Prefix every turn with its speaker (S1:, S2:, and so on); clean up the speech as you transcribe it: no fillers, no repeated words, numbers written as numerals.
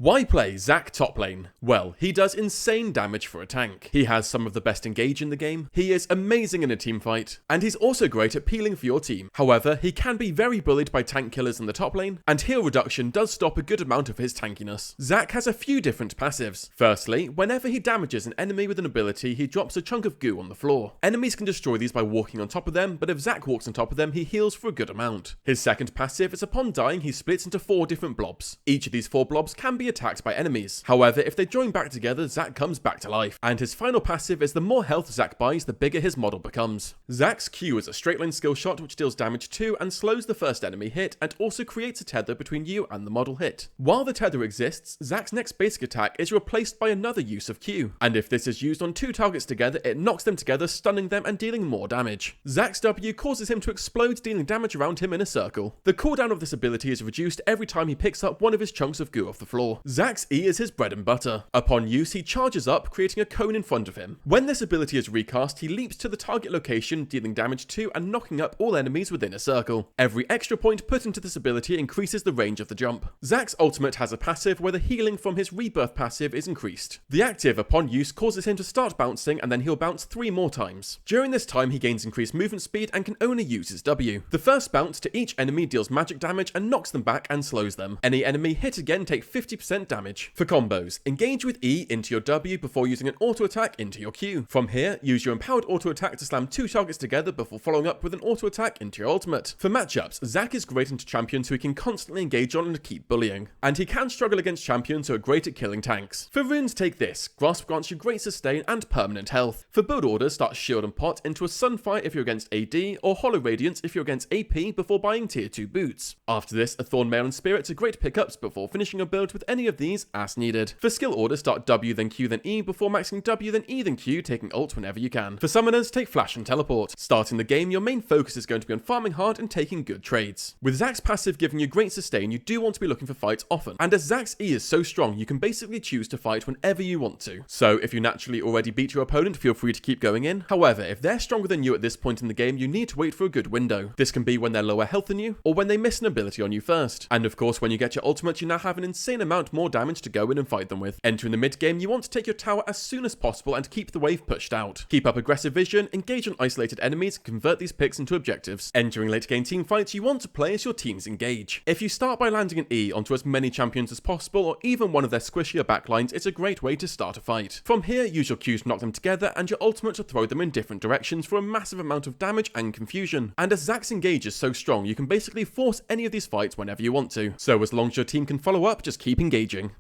S1: Why play Zac Top Lane? Well, he does insane damage for a tank. He has some of the best engage in the game, he is amazing in a team fight, and he's also great at peeling for your team. However, he can be very bullied by tank killers in the top lane, and heal reduction does stop a good amount of his tankiness. Zac has a few different passives. Firstly, whenever he damages an enemy with an ability, he drops a chunk of goo on the floor. Enemies can destroy these by walking on top of them, but if Zac walks on top of them, he heals for a good amount. His second passive is upon dying, he splits into 4 different blobs. Each of these 4 blobs can be attacked by enemies. However, if they join back together, Zac comes back to life. And his final passive is the more health Zac buys, the bigger his model becomes. Zac's Q is a straight line skill shot which deals damage to and slows the first enemy hit and also creates a tether between you and the model hit. While the tether exists, Zac's next basic attack is replaced by another use of Q. And if this is used on 2 targets together, it knocks them together, stunning them and dealing more damage. Zac's W causes him to explode, dealing damage around him in a circle. The cooldown of this ability is reduced every time he picks up one of his chunks of goo off the floor. Zac's E is his bread and butter. Upon use, he charges up, creating a cone in front of him. When this ability is recast, he leaps to the target location, dealing damage to and knocking up all enemies within a circle. Every extra point put into this ability increases the range of the jump. Zac's ultimate has a passive where the healing from his rebirth passive is increased. The active upon use causes him to start bouncing and then he'll bounce 3 more times. During this time, he gains increased movement speed and can only use his W. The first bounce to each enemy deals magic damage and knocks them back and slows them. Any enemy hit again take 50% damage. For combos, engage with E into your W before using an auto attack into your Q. From here, use your empowered auto attack to slam 2 targets together before following up with an auto attack into your ultimate. For matchups, Zac is great into champions who he can constantly engage on and keep bullying. And he can struggle against champions who are great at killing tanks. For runes, take this. Grasp grants you great sustain and permanent health. For build orders, start shield and pot into a Sunfire if you're against AD, or Hollow Radiance if you're against AP before buying tier 2 boots. After this, a Thorn Mail and Spirits are great pickups before finishing a build with any of these as needed. For skill orders, start W then Q then E before maxing W then E then Q, taking ult whenever you can. For summoners, take Flash and Teleport. Starting the game, your main focus is going to be on farming hard and taking good trades. With Zac's passive giving you great sustain, you do want to be looking for fights often. And as Zac's E is so strong, you can basically choose to fight whenever you want to. So if you naturally already beat your opponent, feel free to keep going in. However, if they're stronger than you at this point in the game, you need to wait for a good window. This can be when they're lower health than you, or when they miss an ability on you first. And of course, when you get your ultimate, you now have an insane amount more damage to go in and fight them with. Entering the mid game, you want to take your tower as soon as possible and keep the wave pushed out. Keep up aggressive vision, engage on isolated enemies, and convert these picks into objectives. Entering late game team fights, you want to play as your teams engage. If you start by landing an E onto as many champions as possible, or even one of their squishier backlines, it's a great way to start a fight. From here, use your Qs to knock them together and your ultimate to throw them in different directions for a massive amount of damage and confusion. And as Zac's engage is so strong, you can basically force any of these fights whenever you want to. So as long as your team can follow up, just keep engaging.